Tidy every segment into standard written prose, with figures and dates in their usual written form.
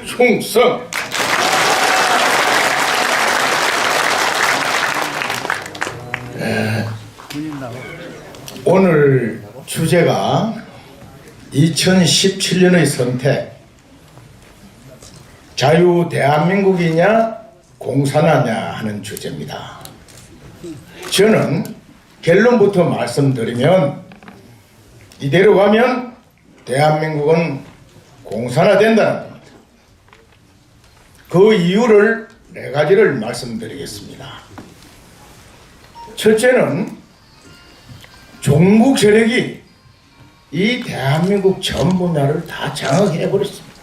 충성. 오늘 주제가 2017년의 선택, 자유 대한민국이냐 공산화냐 하는 주제입니다. 저는 결론부터 말씀드리면 이대로 가면 대한민국은 공산화된다는 겁니다. 그 이유를 4가지를 말씀드리겠습니다. 첫째는 종북 세력이 이 대한민국 전 분야를 다 장악해버렸습니다.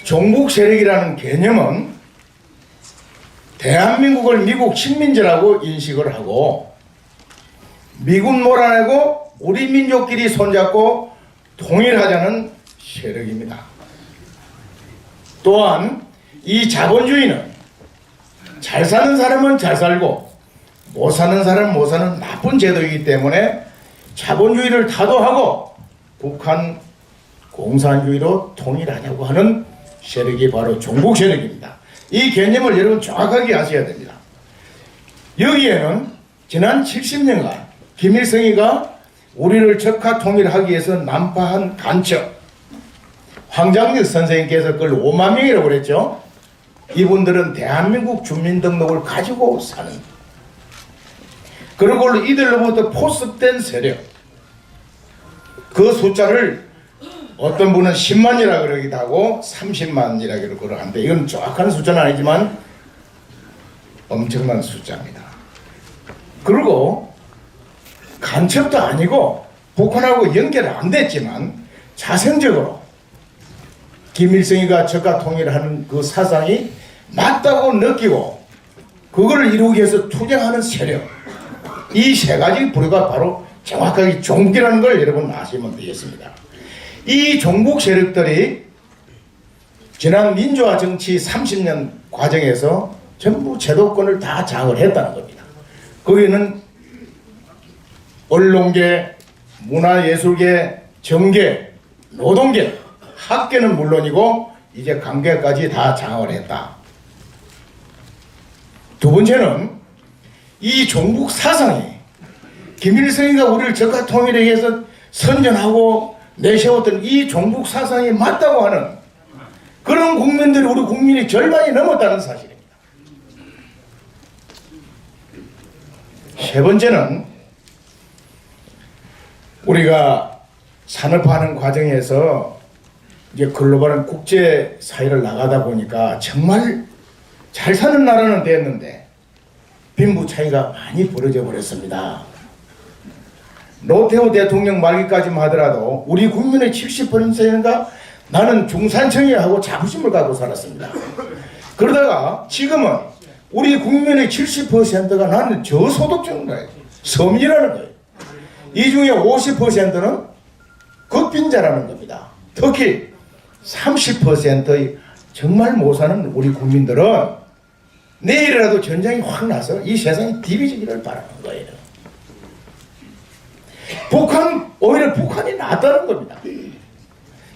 종북 세력이라는 개념은 대한민국을 미국 식민지라고 인식을 하고 미군 몰아내고 우리 민족끼리 손잡고 통일하자는 세력입니다. 또한 이 자본주의는 잘 사는 사람은 잘 살고 못 사는 사람은 못 사는 나쁜 제도이기 때문에 자본주의를 타도하고 북한 공산주의로 통일하자고 하는 세력이 바로 종북 세력입니다. 이 개념을 여러분 정확하게 아셔야 됩니다. 여기에는 지난 70년간 김일성이가 우리를 적화 통일하기 위해서 난파한 간첩 황장익 선생님께서 그걸 5만 명이라고 그랬죠. 이분들은 대한민국 주민등록을 가지고 사는, 그리고 이들로부터 포섭된 세력, 그 숫자를 어떤 분은 10만이라 그러기도 하고 30만이라 그러는데 이건 정확한 숫자는 아니지만 엄청난 숫자입니다. 그리고 간첩도 아니고 북한하고 연결 안 됐지만 자생적으로 김일성이가 적화 통일하는 그 사상이 맞다고 느끼고 그걸 이루기 위해서 투쟁하는 세력, 이 3가지 부류가 바로 정확하게 종북이라는 걸 여러분 아시면 되겠습니다. 이 종북 세력들이 지난 민주화 정치 30년 과정에서 전부 제도권을 다 장악을 했다는 겁니다. 거기는 언론계, 문화예술계, 정계, 노동계, 학계는 물론이고 이제 관계까지 다 장악을 했다. 두 번째는 이 종북 사상이 김일성이가 우리를 적화 통일에 의해서 선전하고 내세웠던 이 종북 사상이 맞다고 하는 그런 국민들이 우리 국민이 절반이 넘었다는 사실입니다. 세 번째는 우리가 산업화하는 과정에서 이제 글로벌한 국제 사회를 나가다 보니까 정말 잘 사는 나라는 됐는데 빈부 차이가 많이 벌어져 버렸습니다. 노태우 대통령 말기까지만 하더라도 우리 국민의 70%가 나는 중산층이야 하고 자부심을 갖고 살았습니다. 그러다가 지금은 우리 국민의 70%가 나는 저소득층이라는 거예요. 서민이라는 거예요. 이 중에 50%는 극빈자라는 겁니다. 특히 30%의 정말 못 사는 우리 국민들은 내일이라도 전쟁이 확 나서 이 세상이 뒤비지기를 바라는 거예요. 오히려 북한이 낫다는 겁니다.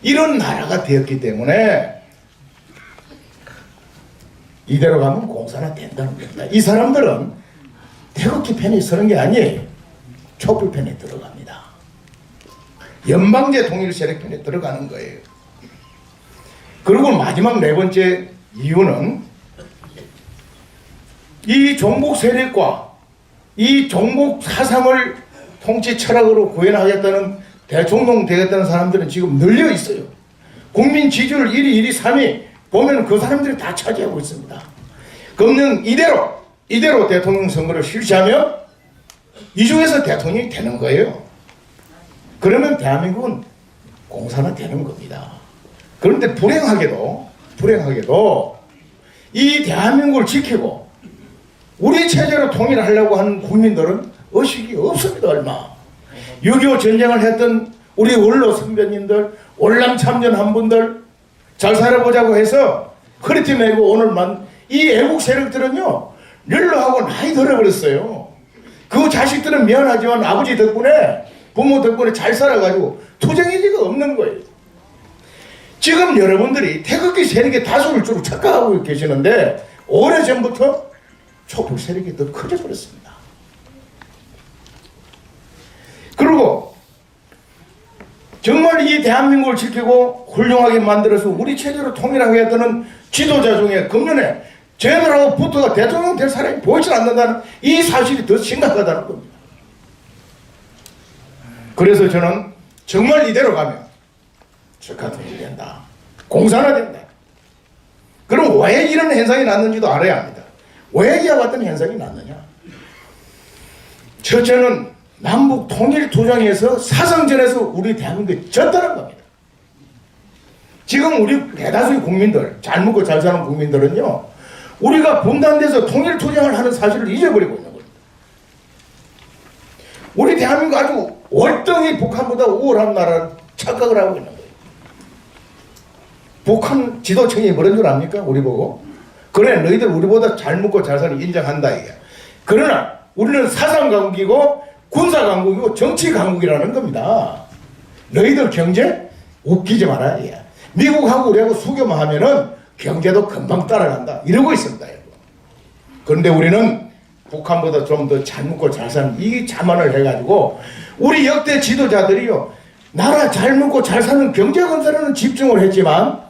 이런 나라가 되었기 때문에 이대로 가면 공산화 된다는 겁니다. 이 사람들은 태극기 편에 서는 게 아니에요. 촛불 편에 들어갑니다. 연방제 통일 세력 편에 들어가는 거예요. 그리고 마지막 4번째 이유는 이 종북 세력과 이 종북 사상을 통치 철학으로 구현하겠다는 대통령 되겠다는 사람들은 지금 늘려 있어요. 국민 지지율 1위, 2위, 3위 보면 그 사람들이 다 차지하고 있습니다. 그러면 이대로 대통령 선거를 실시하면 이 중에서 대통령이 되는 거예요. 그러면 대한민국은 공산화 되는 겁니다. 그런데 불행하게도 이 대한민국을 지키고 우리 체제로 통일하려고 하는 국민들은 의식이 없습니다. 얼마 6.25 전쟁을 했던 우리 원로 선배님들, 월남 참전한 분들 잘 살아보자고 해서 허리띠 메고 오늘만 이 애국 세력들은요 연로하고 나이 들어버렸어요. 그 자식들은 미안하지만 아버지 덕분에 부모 덕분에 잘 살아가지고 투쟁의지가 없는 거예요. 지금 여러분들이 태극기 세력의 다수를 주로 착각하고 계시는데 오래전부터 촛불 세력이 더 커져버렸습니다. 그리고 정말 이 대한민국을 지키고 훌륭하게 만들어서 우리 체제로 통일하겠다는 지도자 중에 금년에 쟤들하고 붙어가 대통령 될 사람이 보이질 않는다는 이 사실이 더 심각하다는 겁니다. 그래서 저는 정말 이대로 가면 적화통일이 된다. 공산화된다. 그럼 왜 이런 현상이 났는지도 알아야 합니다. 왜 이와 같은 현상이 났느냐. 첫째는 남북 통일 투쟁에서 사상전에서 우리 대한민국이 졌다는 겁니다. 지금 우리 대다수의 국민들, 잘 먹고 잘 사는 국민들은요, 우리가 분단돼서 통일 투쟁을 하는 사실을 잊어버리고 있는 겁니다. 우리 대한민국 아주 월등히 북한보다 우월한 나라를 착각을 하고 있는 거예요. 북한 지도층이 뭐라는 줄 압니까? 우리 보고. 그래, 너희들 우리보다 잘 먹고 잘 사는 인정한다 이게. 그러나 우리는 사상 강국이고 군사 강국이고 정치 강국이라는 겁니다. 너희들 경제 웃기지 마라 이게. 미국하고 우리하고 수교만 하면은 경제도 금방 따라간다 이러고 있습니다. 그런데 우리는 북한보다 좀 더 잘 먹고 잘 사는 이 자만을 해가지고 우리 역대 지도자들이요, 나라 잘 먹고 잘 사는 경제 건설에는 집중을 했지만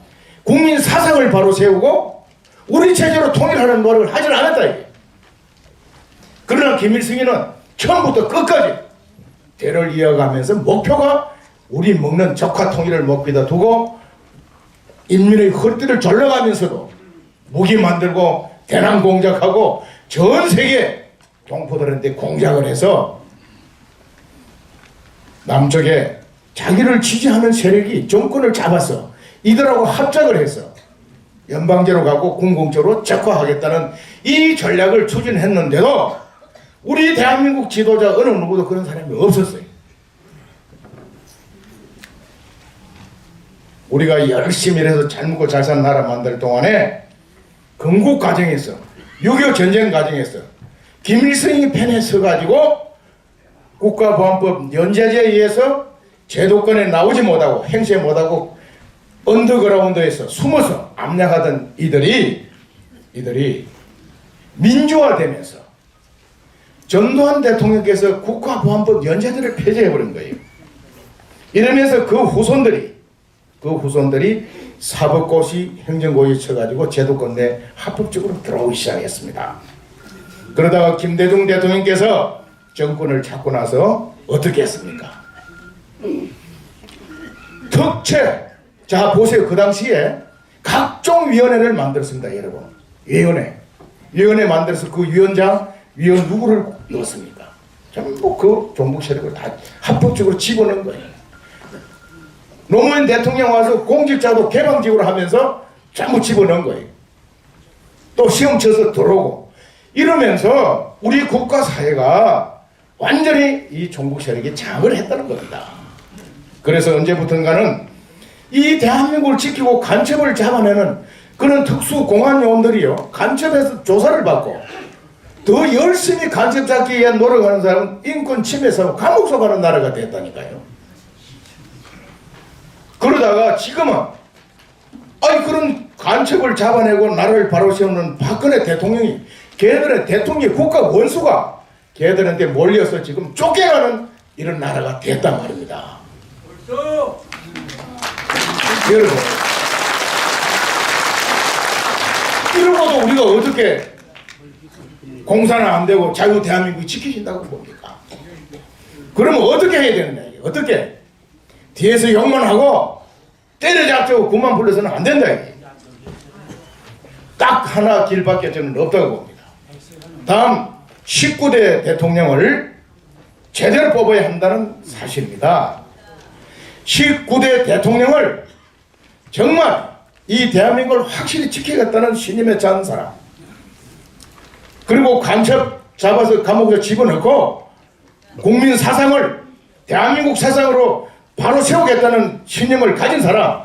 국민 사상을 바로 세우고 우리 체제로 통일하는 노력을 하질 않았다 이게. 그러나 김일성이는 처음부터 끝까지 대를 이어가면서 목표가 우리 먹는 적화 통일을 목표에다 두고 인민의 허리띠를 졸라가면서도 무기 만들고 대남 공작하고 전 세계 동포들한테 공작을 해서 남쪽에 자기를 지지하는 세력이 정권을 잡아서 이들하고 합작을 해서 연방제로 가고 군공제로 적화하겠다는 이 전략을 추진했는데도 우리 대한민국 지도자 어느 누구도 그런 사람이 없었어요. 우리가 열심히 일해서 잘 먹고 잘 사는 나라 만들 동안에 건국 과정에서 6.25 전쟁 과정에서 김일성이 편에 서가지고 국가보안법 연재제에 의해서 제도권에 나오지 못하고 행세 못하고 언더그라운드에서 숨어서 압력하던 이들이 민주화되면서 전두환 대통령께서 국가보안법 연재제를 폐지해버린 거예요. 이러면서 그 후손들이 사법고시, 행정고시 쳐가지고 제도권 내 합법적으로 들어오기 시작했습니다. 그러다가 김대중 대통령께서 정권을 잡고 나서 어떻게 했습니까? 특채, 자 보세요. 그 당시에 각종 위원회를 만들었습니다. 여러분, 위원회 만들어서 그 위원 누구를 넣었습니까? 전부 그 종북 세력을 다 합법적으로 집어넣은 거예요. 노무현 대통령 와서 공직자도 개방직으로 하면서 전부 집어넣은 거예요. 또 시험 쳐서 들어오고 이러면서 우리 국가 사회가 완전히 이 종북 세력이 장을 했다는 겁니다. 그래서 언제부턴가는 이 대한민국을 지키고 간첩을 잡아내는 그런 특수 공안 요원들이요, 간첩에서 조사를 받고 더 열심히 간첩 잡기 위한 노력하는 사람은 인권 침해서 감옥 속가는 나라가 됐다니까요. 그러다가 지금은 그런 간첩을 잡아내고 나라를 바로 세우는 박근혜 대통령이 걔들의 대통령이 국가 원수가 걔들한테 몰려서 지금 쫓겨가는 이런 나라가 됐단 말입니다. 여러분, 이러고도 우리가 어떻게 공산화 안 되고 자유 대한민국이 지키신다고 봅니까? 그러면 어떻게 해야 되느냐? 어떻게? 뒤에서 욕만 하고 때려잡고 그만 불러서는 안 된다. 딱 하나 길밖에 저는 없다고 봅니다. 다음 19대 대통령을 제대로 뽑아야 한다는 사실입니다. 19대 대통령을 정말 이 대한민국을 확실히 지키겠다는 신임에 찬 사람, 그리고 간첩 잡아서 감옥에 집어넣고 국민 사상을 대한민국 사상으로 바로 세우겠다는 신념을 가진 사람,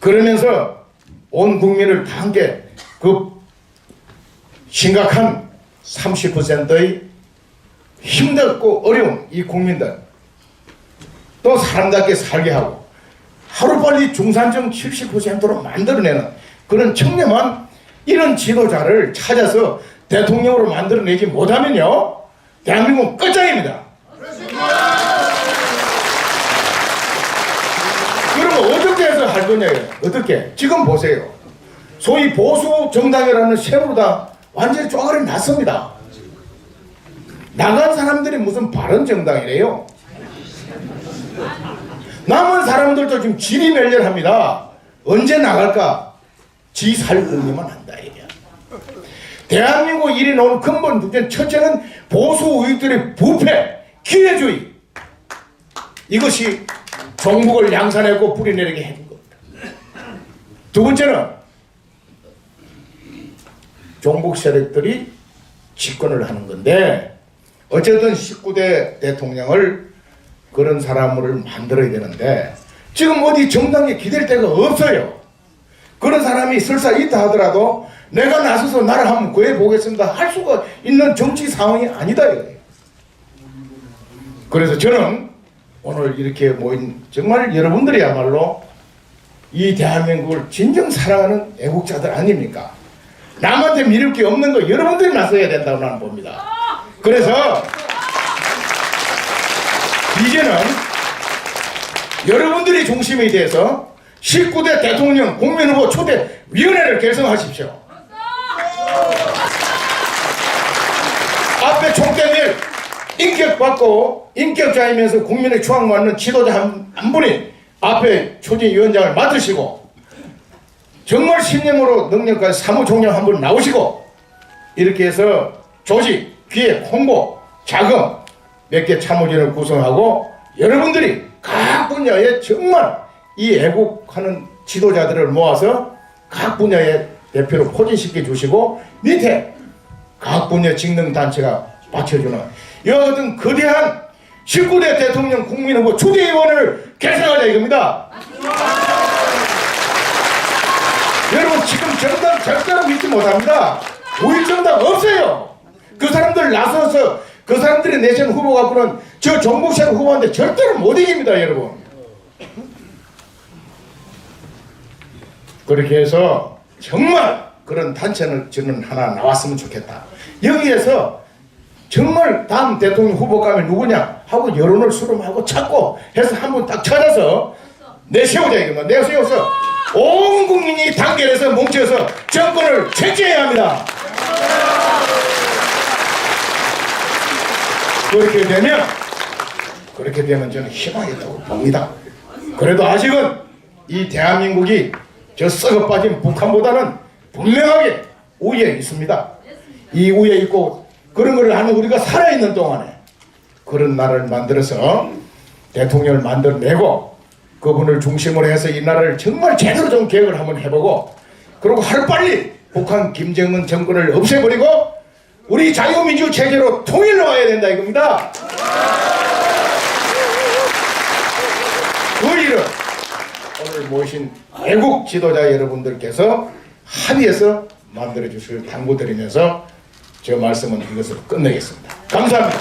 그러면서 온 국민을 다 함께 그 심각한 30%의 힘들고 어려운 이 국민들 또 사람답게 살게 하고 하루빨리 중산층 70%로 만들어내는 그런 청렴한 이런 지도자를 찾아서 대통령으로 만들어내지 못하면요, 대한민국은 끝장입니다. 그러면 어떻게 해서 할 거냐요? 어떻게? 지금 보세요. 소위 보수 정당이라는 새누리당 완전히 쪼가리 났습니다. 나간 사람들이 무슨 바른 정당이래요? 남은 사람들도 지금 지리멸렬합니다. 언제 나갈까? 지 살 궁리만 한다 이게. 대한민국 일이 나오는 근본 문제는 첫째는 보수 우익들의 부패, 기회주의. 이것이 종북을 양산하고 뿌리내리게 해준 겁니다. 두 번째는 종북 세력들이 집권을 하는 건데, 어쨌든 19대 대통령을 그런 사람을 만들어야 되는데 지금 어디 정당에 기댈 데가 없어요. 그런 사람이 설사 있다 하더라도 내가 나서서 나를 한번 구해보겠습니다 할 수가 있는 정치 상황이 아니다 이거예요. 그래서 저는 오늘 이렇게 모인 정말 여러분들이야말로 이 대한민국을 진정 사랑하는 애국자들 아닙니까? 남한테 미룰 게 없는 거 여러분들이 나서야 된다고 나는 봅니다. 그래서 이제는 여러분들이 중심이 돼서 19대 대통령 국민후보 초대위원회를 결성하십시오. 앞에 총대밀 인격받고 인격자이면서 국민의 추앙받는 지도자 한 분이 앞에 초대위원장을 맡으시고, 정말 신념으로 능력까지 사무총장 한 분 나오시고, 이렇게 해서 조직, 기획, 홍보, 자금 몇 개 참모진을 구성하고 여러분들이 각 분야에 정말 이 애국하는 지도자들을 모아서 각 분야의 대표로 포진시켜 주시고 밑에 각 분야 직능단체가 받쳐주는 여하튼 거대한 19대 대통령 국민후보 초대위원회를 결성하자 이겁니다. 여러분 지금 정당 절대로 믿지 못합니다. 우익 정당 없어요. 그 사람들 나서서 그 사람들이 내세운 후보 갖고는 저 종북세력 후보한테 절대로 못 이깁니다 여러분. 그렇게 해서 정말 그런 단체는 저는 하나 나왔으면 좋겠다. 여기에서 정말 다음 대통령 후보감이 누구냐 하고 여론을 수렴하고 찾고 해서 한 분 딱 찾아서 내세우자 이거만. 내세워서 온 국민이 단결해서 뭉쳐서 정권을 채취해야 합니다. 그렇게 되면 저는 희망이 있다고 봅니다. 그래도 아직은 이 대한민국이 저 썩어 빠진 북한보다는 분명하게 우위에 있습니다. 이 우위에 있고 그런 걸 하는 우리가 살아있는 동안에 그런 나라를 만들어서 대통령을 만들어내고 그분을 중심으로 해서 이 나라를 정말 제대로 좀 계획을 한번 해보고, 그리고 하루빨리 북한 김정은 정권을 없애버리고 우리 자유민주 체제로 통일로 와야 된다 이겁니다. 그 일을 오늘 모신 애국 지도자 여러분들께서 합의해서 만들어 주실 당부드리면서 제 말씀은 이것으로 끝내겠습니다. 감사합니다.